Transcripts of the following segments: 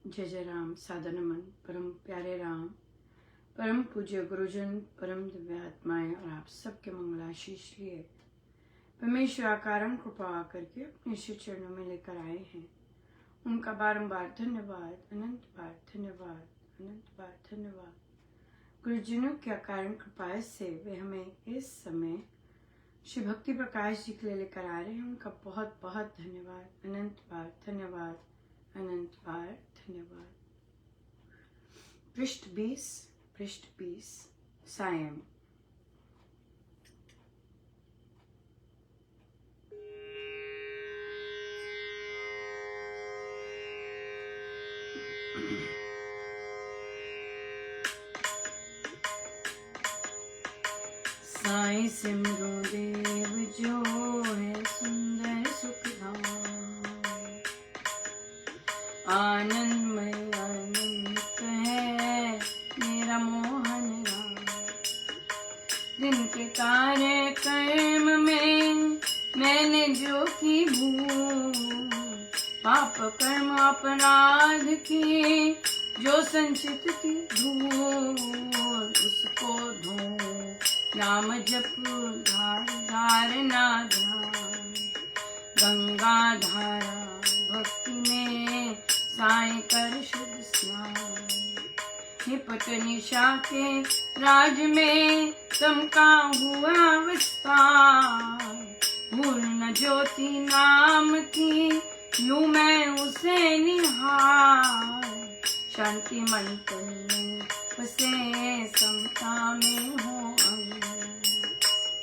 जय जय राम। साधनमन परम प्यारे राम, परम पूज्य गुरुजन, परम दिव्य आत्माएं और आप सबके मंगलाशीष लिए परमेश्वर कारण कृपा करके अपने श्री चरणों में लेकर आए हैं। उनका बारंबार धन्यवाद, अनंत बार धन्यवाद, अनंत बार धन्यवाद। गुरुजनों के कारण कृपा से वे हमें इस समय श्री भक्ति प्रकाश जी के लिए लेकर आ रहे हैं। उनका बहुत बहुत धन्यवाद, अनंत बार धन्यवाद, अनंत बार धन्यवाद। पृष्ठ 20 सायं। साई सिमरो देव जो है सुंदर सुखधाम, आनंदमय अनंत है मेरा मोहन राम। दिन के कार्य कर्म में मैंने जो की भूल, पाप कर्म अपराध की जो संचित की धूल, उसको धो नाम जप धारना ध्यान। गंगा धारा भक्ति में साई कर शुद्ध स्नान। निपट निशा के राज में चमका हुआ विस्तार, भूल न ज्योति नाम की लूं मैं उसे निहार। शांति मन तन में बसे समता में हो अंग,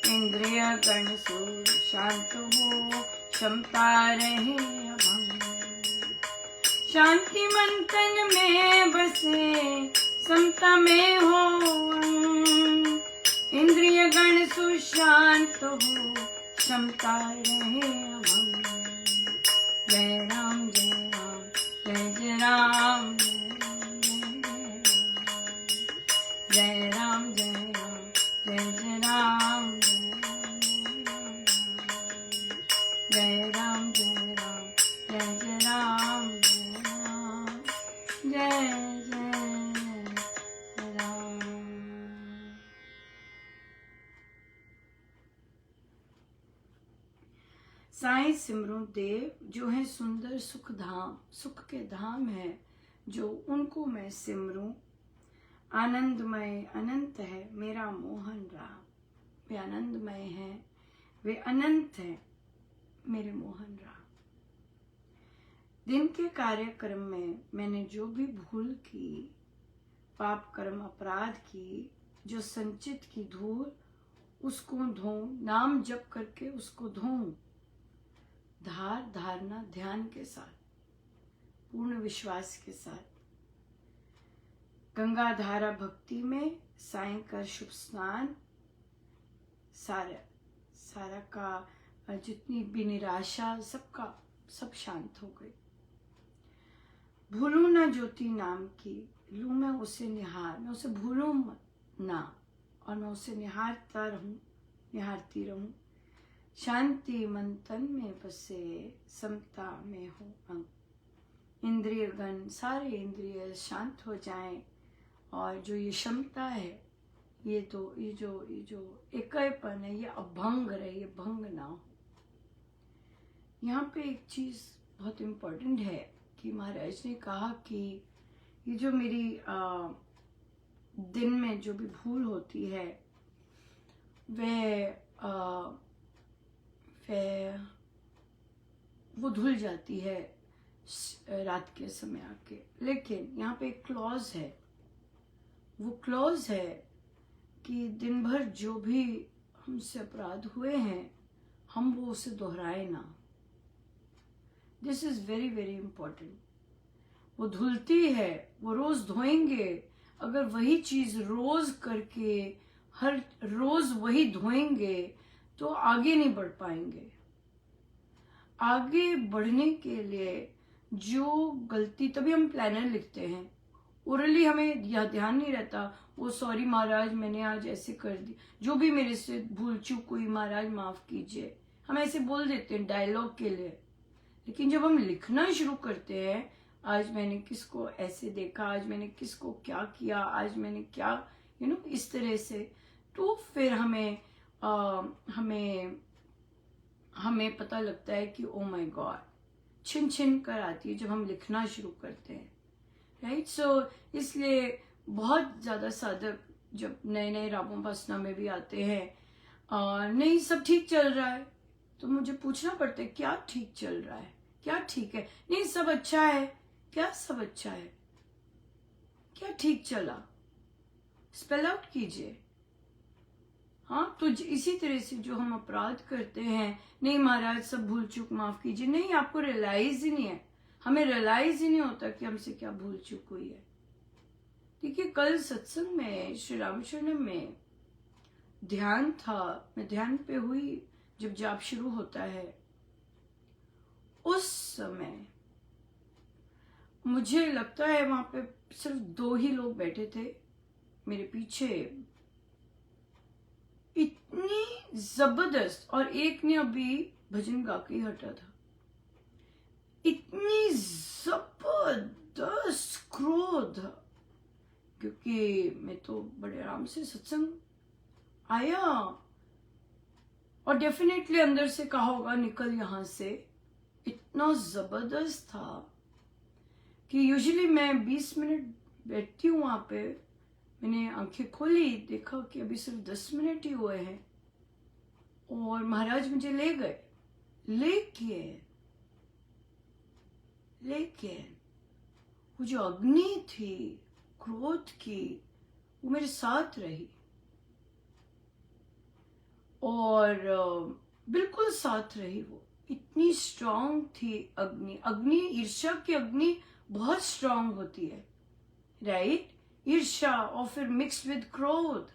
इंद्रिय गण सो शांत हो क्षमता रहे अभंग। शांति मन तन में बसे समता में हो अंग, इंद्रिय गण सुशांत हो क्षमता रहे अभंग। जय राम जय राम जय जय राम, जय राम जय राम जय जय राम, जय राम जय राम जय जय राम, जय जय राम। साईं सिमरो देव जो है सुंदर सुख धाम, सुख के धाम है जो उनको मैं सिमरूं। आनंदमय अनंत है मेरा मोहन राम, वे आनंदमय हैं, वे अनंत हैं मेरे मोहन राम। दिन के कार्यक्रम में मैंने जो भी भूल की, पाप कर्म अपराध की, जो संचित की धूल, उसको धोऊं, नाम जप करके उसको धोऊं। धारना ध्यान के साथ, पूर्ण विश्वास के साथ। गंगा धारा भक्ति में साईं कर शुभ स्नान। सारा का जितनी भी निराशा सब शांत हो गई। भूलूं ना ज्योति नाम की लूं मैं उसे निहार, मैं उसे भूलूं ना और मैं उसे निहारती रहूं। शांति मन तन में बसे समता में हो अंग, इंद्रिय गण सारे इंद्रिय शांत हो जाएं और जो ये क्षमता है, ये जो एकयपन है, ये अभंग रहे, ये भंग ना हो। यहाँ पे एक चीज बहुत इम्पोर्टेंट है कि महाराज ने कहा कि ये जो मेरी दिन में जो भी भूल होती है वो धुल जाती है रात के समय आके। लेकिन यहाँ पे एक क्लॉज है, वो क्लॉज है कि दिन भर जो भी हमसे अपराध हुए हैं हम वो उसे दोहराए ना। This is very very important. वो धुलती है, वो रोज धोएंगे। अगर वही चीज रोज करके हर रोज वही धोएंगे तो आगे नहीं बढ़ पाएंगे। आगे बढ़ने के लिए जो गलती, तभी हम प्लानर लिखते हैं, ओरली हमें यह ध्यान नहीं रहता, वो सॉरी महाराज मैंने आज ऐसे कर दी, जो भी मेरे से भूल चूक हुई महाराज माफ कीजिए, हम ऐसे बोल देते हैं डायलॉग के लिए। लेकिन जब हम लिखना शुरू करते हैं आज मैंने किसको ऐसे देखा, आज मैंने किसको क्या किया, आज मैंने क्या इस तरह से। तो फिर हमें पता लगता है कि ओ माय गॉड, छिन छिन कर आती है जब हम लिखना शुरू करते हैं, राइट। सो इसलिए बहुत ज्यादा साधक जब नए नए रामोपासना में भी आते हैं, नहीं सब ठीक चल रहा है, तो मुझे पूछना पड़ता है क्या ठीक चल रहा है, क्या ठीक है, नहीं सब अच्छा है, क्या सब अच्छा है, क्या ठीक चला, स्पेल आउट कीजिए। हाँ, तो इसी तरह से जो हम अपराध करते हैं, नहीं महाराज सब भूल चूक माफ कीजिए, नहीं आपको रियलाइज ही नहीं है, हमें रियलाइज ही नहीं होता कि हमसे क्या भूल चूक हुई है। देखिए कल सत्संग में श्री रामशरणम में ध्यान था, मैं ध्यान पे हुई, जब जाप शुरू होता है उस समय मुझे लगता है वहां पे सिर्फ 2 ही लोग बैठे थे मेरे पीछे, इतनी जबरदस्त, और एक ने अभी भजन गा के ही हटा था, इतनी जबरदस्त क्रोध, क्योंकि मैं तो बड़े आराम से सत्संग आया और डेफिनेटली अंदर से कहा होगा निकल यहां से, इतना जबरदस्त था कि यूजुअली मैं 20 मिनट बैठती हूँ वहां पे, मैंने आंखें खोली, देखा कि अभी सिर्फ 10 मिनट ही हुए हैं और महाराज मुझे ले गए, लेकिन वो जो अग्नि थी क्रोध की, वो मेरे साथ रही और बिल्कुल साथ रही, वो इतनी स्ट्रांग थी अग्नि ईर्ष्या की अग्नि बहुत स्ट्रांग होती है, राइट। ईर्ष्या और फिर मिक्स विद क्रोध।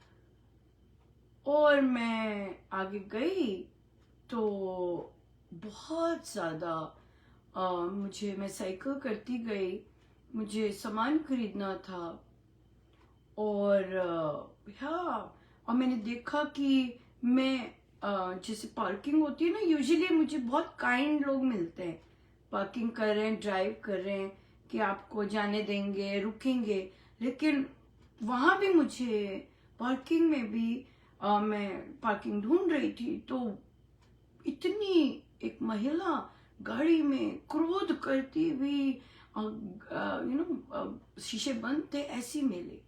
और मैं आगे गई तो बहुत ज्यादा मैं साइकिल करती गई, मुझे सामान खरीदना था और और मैंने देखा कि मैं जैसे पार्किंग होती है ना, यूजुअली मुझे बहुत काइंड लोग मिलते हैं, पार्किंग कर रहे हैं, ड्राइव कर रहे हैं कि आपको जाने देंगे, रुकेंगे, लेकिन वहां भी मुझे पार्किंग में भी मैं पार्किंग ढूंढ रही थी तो इतनी एक महिला गाड़ी में क्रोध करती हुई, शीशे बंद थे ऐसी मिली,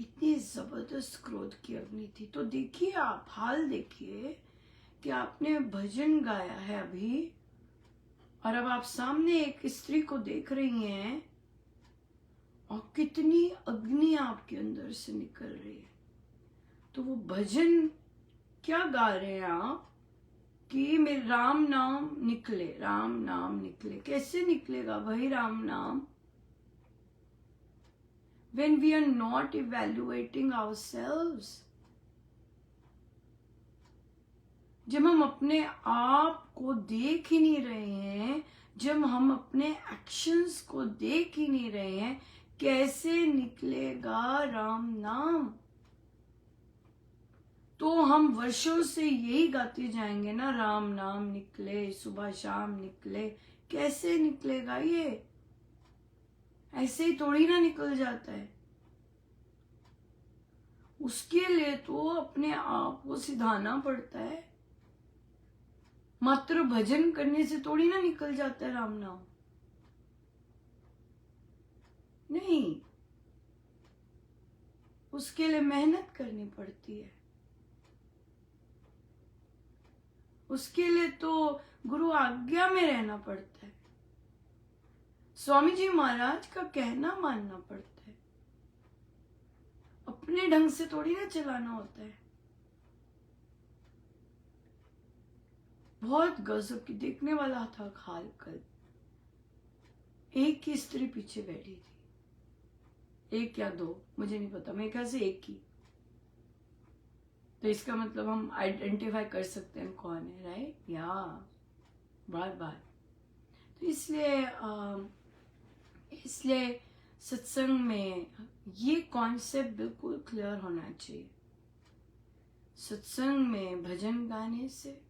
इतनी जबरदस्त क्रोध की अग्नि थी। तो देखिए आप हाल देखिए कि आपने भजन गाया है अभी और अब आप सामने एक स्त्री को देख रही हैं और कितनी अग्नि आपके अंदर से निकल रही है। तो वो भजन क्या गा रहे हैं आप कि मेरे राम नाम निकले, राम नाम निकले, कैसे निकलेगा वही राम नाम when we are not evaluating ourselves, जब हम अपने आप को देख ही नहीं रहे हैं, जब हम अपने एक्शंस को देख ही नहीं रहे हैं, कैसे निकलेगा राम नाम। तो हम वर्षों से यही गाते जाएंगे ना, राम नाम निकले सुबह शाम निकले, कैसे निकलेगा ये, ऐसे ही थोड़ी ना निकल जाता है। उसके लिए तो अपने आप को सिधाना पड़ता है, मात्र भजन करने से थोड़ी ना निकल जाता है राम नाम, नहीं, उसके लिए मेहनत करनी पड़ती है, उसके लिए तो गुरु आज्ञा में रहना पड़ता है, स्वामी जी महाराज का कहना मानना पड़ता है, अपने ढंग से थोड़ी ना चलाना होता है। बहुत गजब की देखने वाला था हाल कल, एक ही स्त्री पीछे बैठी थी, एक या 2 मुझे नहीं पता, मेरे ख्याल से एक ही, तो इसका मतलब हम आइडेंटिफाई कर सकते हैं कौन है, राइट, या बार बार। तो इसलिए सत्संग में ये कॉन्सेप्ट बिल्कुल क्लियर होना चाहिए। सत्संग में भजन गाने से,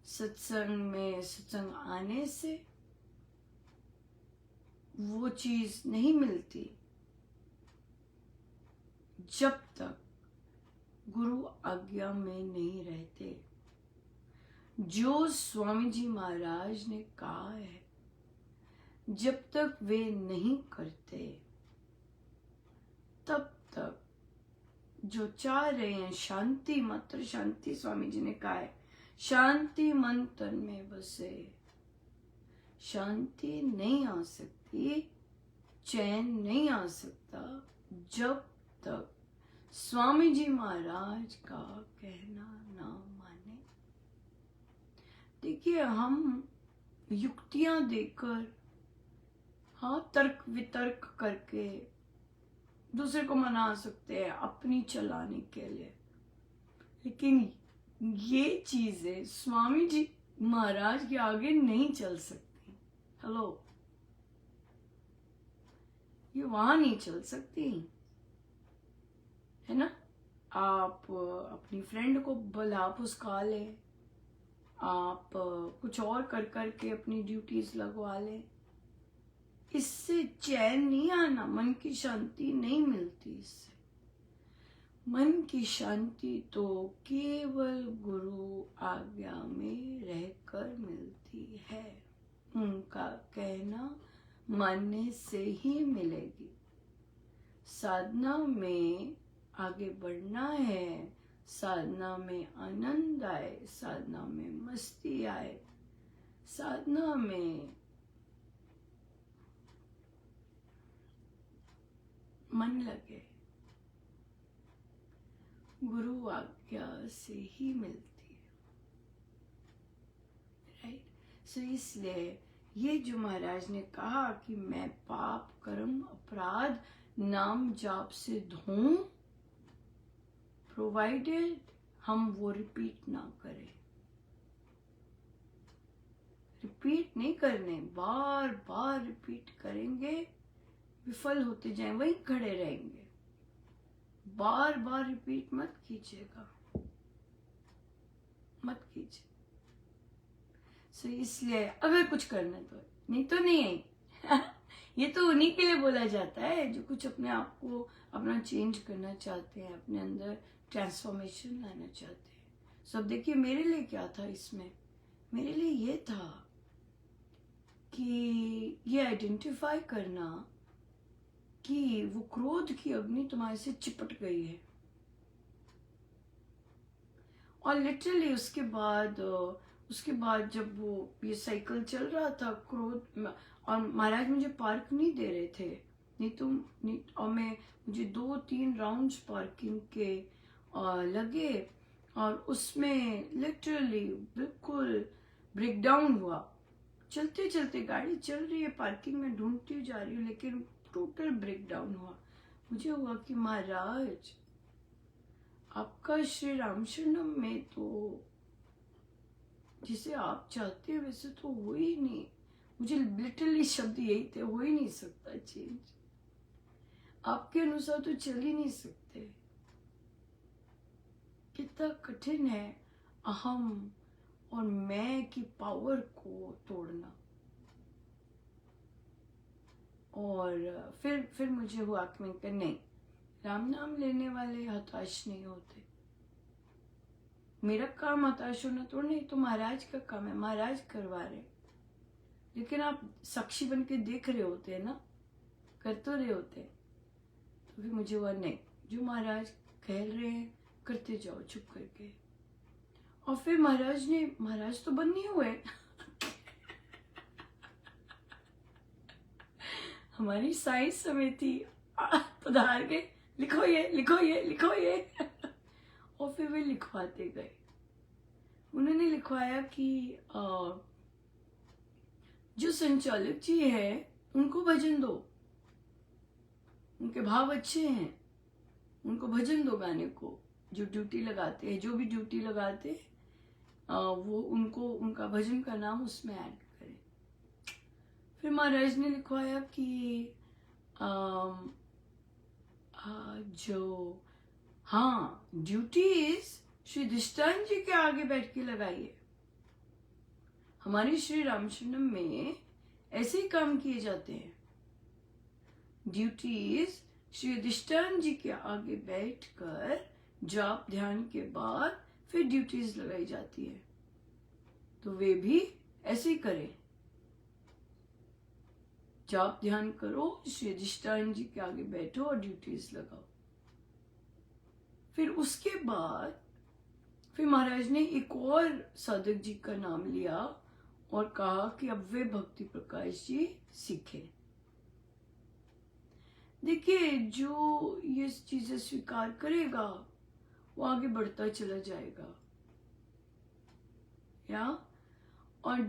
सत्संग में सत्संग आने से वो चीज नहीं मिलती जब तक गुरु आज्ञा में नहीं रहते। जो स्वामी जी महाराज ने कहा है, जब तक वे नहीं करते तब तक जो चाह रहे हैं शांति, मात्र शांति, स्वामी जी ने कहा है शांति मन तन में बसे, शांति नहीं आ सकती, चैन नहीं आ सकता जब तक स्वामी जी महाराज का कहना ना माने। देखिए, हम युक्तियां देकर, हाँ, तर्क वितर्क करके दूसरे को मना सकते हैं अपनी चलाने के लिए, लेकिन ये चीजें स्वामी जी महाराज के आगे नहीं चल सकती। हेलो, ये वहां नहीं चल सकती, है ना। आप अपनी फ्रेंड को भला पुस्का ले, आप कुछ और कर करके अपनी ड्यूटीज लगवा ले, इससे चैन नहीं आना, मन की शांति नहीं मिलती इससे। मन की शांति तो केवल गुरु आज्ञा में रहकर मिलती है, उनका कहना मानने से ही मिलेगी। साधना में आगे बढ़ना है, साधना में आनंद आए, साधना में मस्ती आए, साधना में मन लगे, गुरु आज्ञा से ही मिलती है, राइट। सो इसलिए ये जो महाराज ने कहा कि मैं पाप कर्म अपराध नाम जाप से धोऊं, प्रोवाइडेड हम वो रिपीट ना करें। रिपीट नहीं करने, बार बार रिपीट करेंगे, विफल होते जाएं, वहीं खड़े रहेंगे। बार बार रिपीट मत कीजिएगा, मत कीजिए। सो इसलिए अगर कुछ करना तो, नहीं तो नहीं है। ये तो उन्हीं के लिए बोला जाता है जो कुछ अपने आप को अपना चेंज करना चाहते हैं, अपने अंदर ट्रांसफॉर्मेशन लाना चाहते हैं। सब देखिए, मेरे लिए क्या था इसमें, मेरे लिए ये था कि ये आइडेंटिफाई करना कि वो क्रोध की अग्नि तुम्हारे से चिपट गई है, और लिटरली उसके बाद जब वो ये साइकिल चल रहा था क्रोध, और महाराज मुझे पार्क नहीं दे रहे थे, और मुझे 2-3 राउंड्स पार्किंग के लगे, और उसमें लिटरली बिल्कुल ब्रेकडाउन हुआ। चलते चलते गाड़ी चल रही है, पार्किंग में ढूंढती जा रही हूँ, लेकिन टोटल ब्रेकडाउन हुआ। मुझे हुआ कि महाराज, आपका श्री रामशरणम में तो जिसे आप चाहते हैं वैसे तो हो ही नहीं। मुझे लिटरली शब्द यही थे, हो ही नहीं सकता चेंज, आपके अनुसार तो चल ही नहीं सकते। कितना कठिन है अहम और मैं की पावर को तोड़ना। और फिर मुझे हुआ कि मैं कहा नहीं, राम नाम लेने वाले हताश नहीं होते। मेरा काम हताश होना तो नहीं, तो महाराज का काम है, महाराज करवा रहे, लेकिन आप साक्षी बन के देख रहे होते हैं ना, कर तो रहे होते। तो फिर मुझे हुआ नहीं, जो महाराज कह रहे हैं करते जाओ चुप करके। और फिर महाराज तो बंद नहीं हुए। हमारी साइंस समिति पधार गए, लिखो ये लिखो ये लिखो ये। और फिर वे लिखवाते गए। उन्होंने लिखवाया कि जो संचालक जी है उनको भजन दो, उनके भाव अच्छे हैं, उनको भजन दो गाने को। जो ड्यूटी लगाते हैं, जो भी ड्यूटी लगाते वो उनको उनका भजन का नाम उसमें ऐड करें। फिर महाराज ने लिखवाया कि जो हाँ ड्यूटीज श्री दृष्टान जी के आगे बैठ के लगाइए। हमारे श्री रामशरणम में ऐसे ही काम किए जाते हैं। ड्यूटीज श्री अधिष्ठान जी के आगे बैठकर जाप ध्यान के बाद फिर ड्यूटीज लगाई जाती है, तो वे भी ऐसे ही करें। जाप ध्यान करो, श्री अधिष्ठान जी के आगे बैठो और ड्यूटीज लगाओ। फिर उसके बाद फिर महाराज ने एक और साधक जी का नाम लिया और कहा कि अब वे भक्ति प्रकाश जी सीखे। देखिए, जो ये चीजें स्वीकार करेगा वो आगे बढ़ता चला जाएगा, या और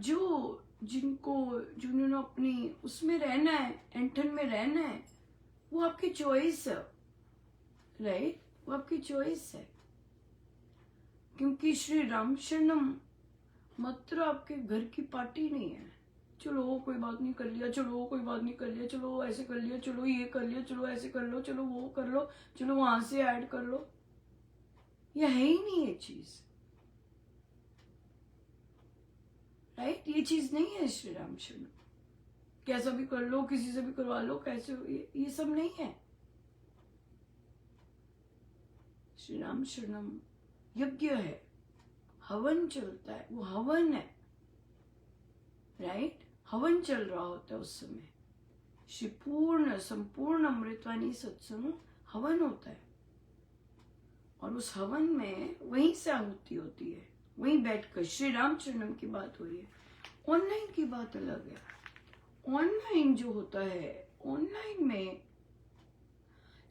जिन्होंने अपनी उसमें रहना है, एंठन में रहना है, वो आपकी चॉइस है, राइट? वो आपकी चॉइस है, क्योंकि श्री राम शरणम मात्र आपके घर की पार्टी नहीं है। चलो कोई बात नहीं कर लिया, चलो कोई बात नहीं कर लिया, चलो ऐसे कर लिया, चलो ये कर लिया, चलो ऐसे कर लो, चलो वो कर लो, चलो वहां से ऐड कर लो। ये है ही नहीं ये चीज, राइट? ये चीज नहीं है श्री राम शरणम। कैसा भी कर लो, किसी से भी करवा लो, कैसे, ये सब नहीं है। श्री राम शरणम यज्ञ है, हवन चलता है, वो हवन है, राइट? हवन चल रहा होता है उस समय। श्री पूर्ण संपूर्ण अमृतवाणी सत्संग हवन होता है, और उस हवन में वहीं से आहुति होती है, वहीं बैठकर श्री राम चरणम की बात हो रही है। ऑनलाइन की बात अलग है। ऑनलाइन जो होता है, ऑनलाइन में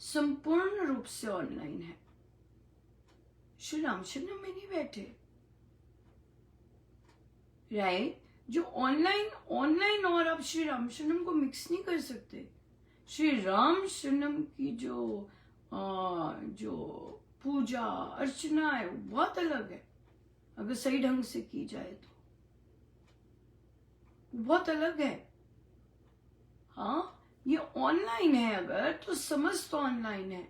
संपूर्ण रूप से ऑनलाइन है, श्री राम शरणम में नहीं बैठे, राइट? जो ऑनलाइन और आप श्री राम शरणम को मिक्स नहीं कर सकते। श्री राम शरणम की जो पूजा अर्चना है वो बहुत अलग है, अगर सही ढंग से की जाए तो बहुत अलग है। हाँ, ये ऑनलाइन है अगर, तो समस्त ऑनलाइन है,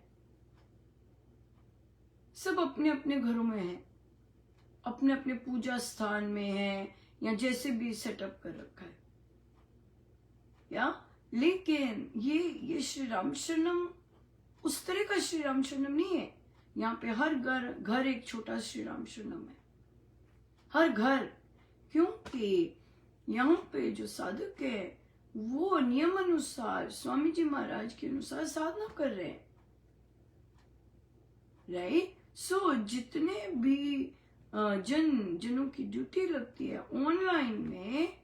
सब अपने अपने घरों में है, अपने अपने पूजा स्थान में है, या जैसे भी सेटअप कर रखा है, या लेकिन ये श्री राम शरणम उस तरह का श्री राम शरणम नहीं है। यहाँ पे हर घर एक छोटा श्री राम शरणम है, हर घर, क्योंकि यहाँ पे जो साधक है वो नियम अनुसार स्वामी जी महाराज के अनुसार साधना कर रहे हैं, राइट? सो जितने भी जनों की ड्यूटी लगती है ऑनलाइन में,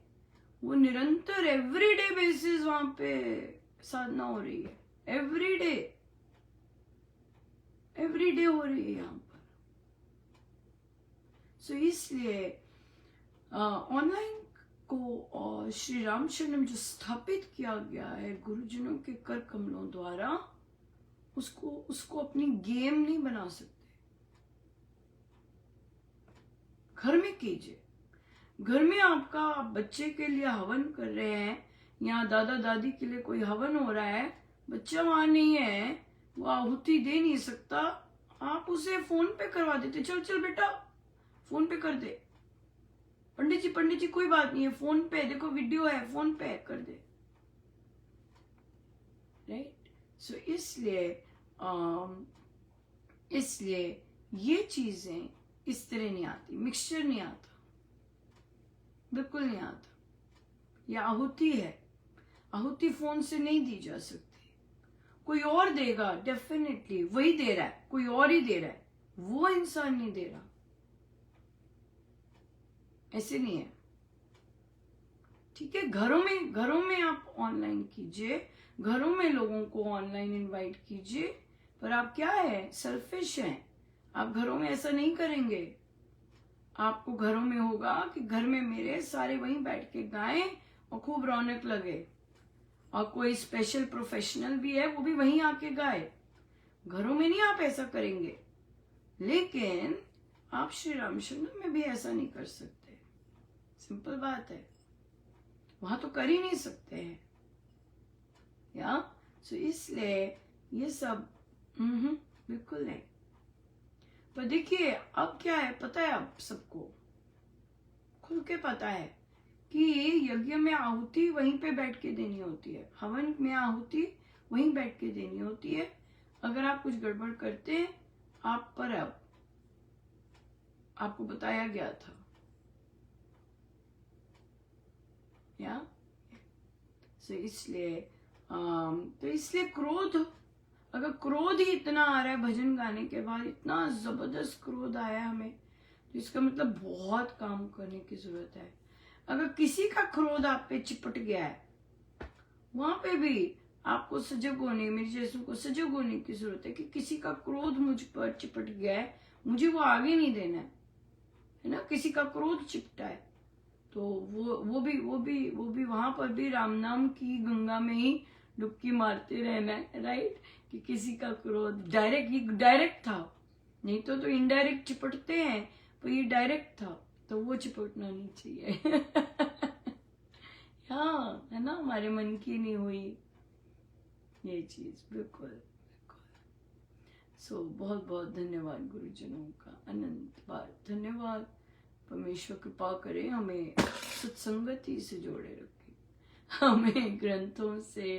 वो निरंतर एवरीडे बेसिस वहां पे साधना हो रही है, एवरीडे हो रही है यहाँ पर। सो इसलिए ऑनलाइन को श्री राम शरणम जो स्थापित किया गया है गुरुजनों के कर कमलों द्वारा, उसको अपनी गेम नहीं बना सकते। घर में कीजिए, घर में आपका बच्चे के लिए हवन कर रहे हैं, या दादा दादी के लिए कोई हवन हो रहा है, बच्चा वहां नहीं है, वो आहुति दे नहीं सकता, आप उसे फोन पे करवा देते, चल बेटा फोन पे कर दे, पंडित जी कोई बात नहीं है, फोन पे देखो वीडियो है, फोन पे कर दे, राइट? सो इसलिए ये चीजें इस तरह नहीं आती, मिक्सचर नहीं आता, बिल्कुल नहीं आता। यह आहुति है, आहुति फोन से नहीं दी जा सकती, कोई और देगा, डेफिनेटली वही दे रहा है, कोई और ही दे रहा है, वो इंसान नहीं दे रहा, ऐसे नहीं है, ठीक है? घरों में आप ऑनलाइन कीजिए, घरों में लोगों को ऑनलाइन इनवाइट कीजिए, पर आप क्या है, सेल्फिश हैं, आप घरों में ऐसा नहीं करेंगे। आपको घरों में होगा कि घर में मेरे सारे वहीं बैठ के गाएं और खूब रौनक लगे, और कोई स्पेशल प्रोफेशनल भी है वो भी वहीं आके गाए। घरों में नहीं आप ऐसा करेंगे, लेकिन आप श्री राम शरणम में भी ऐसा नहीं कर सकते, सिंपल बात है, वहां तो कर ही नहीं सकते हैं, या सो इसलिए ये सब बिल्कुल नहीं। पर देखिए अब क्या है, पता है, अब सबको खुल के पता है कि यज्ञ में आहुति वहीं पे बैठ के देनी होती है, हवन में आहुति वहीं बैठ के देनी होती है। अगर आप कुछ गड़बड़ करते हैं आप पर, अब आपको बताया गया था या तो इसलिए क्रोध, अगर क्रोध ही इतना आ रहा है भजन गाने के बाद, इतना जबरदस्त क्रोध आया हमें, तो इसका मतलब बहुत काम करने की जरूरत है। अगर किसी का क्रोध आप पे चिपट गया है, वहां पे भी आपको सजग होने, मेरे जैसों को सजग होने की जरूरत है कि किसी का क्रोध मुझ पर चिपट गया है, मुझे वो आगे नहीं देना है ना। किसी का क्रोध चिपटा है तो वो भी वहां पर भी राम नाम की गंगा में ही डुबकी मारते रहना है, राइट। कि किसी का क्रोध डायरेक्ट था, नहीं तो इनडायरेक्ट चिपटते हैं, पर ये डायरेक्ट था तो वो चिपटना नहीं चाहिए। हाँ, है ना, हमारे मन की नहीं हुई ये चीज, बिल्कुल बिल्कुल। सो बहुत बहुत धन्यवाद गुरुजनों का, अनंत बार धन्यवाद। परमेश्वर कृपा करे हमें सत्संगति से जोड़े रखे, हमें ग्रंथों से,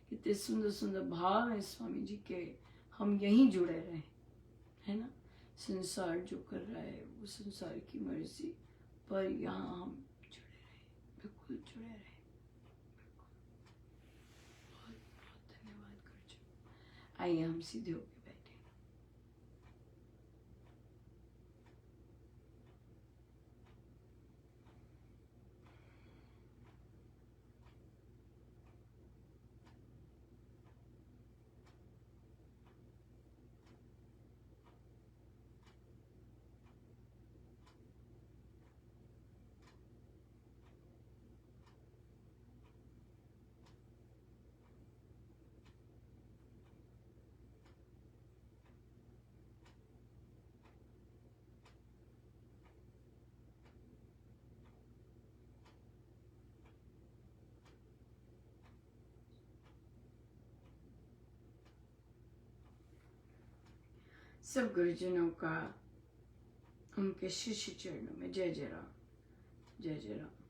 कितने सुंदर सुंदर भाव है स्वामी जी के, हम यहीं जुड़े रहे, है ना। संसार जो कर रहा है वो संसार की मर्जी, पर यहाँ हम जुड़े रहे, बिल्कुल जुड़े रहे। बहुत बहुत धन्यवाद गुरुजी। आइए हम सीधे होके बैठे। सब गुरुजनों का उनके शिष्य चरणों में जय जय राम, जय जय राम।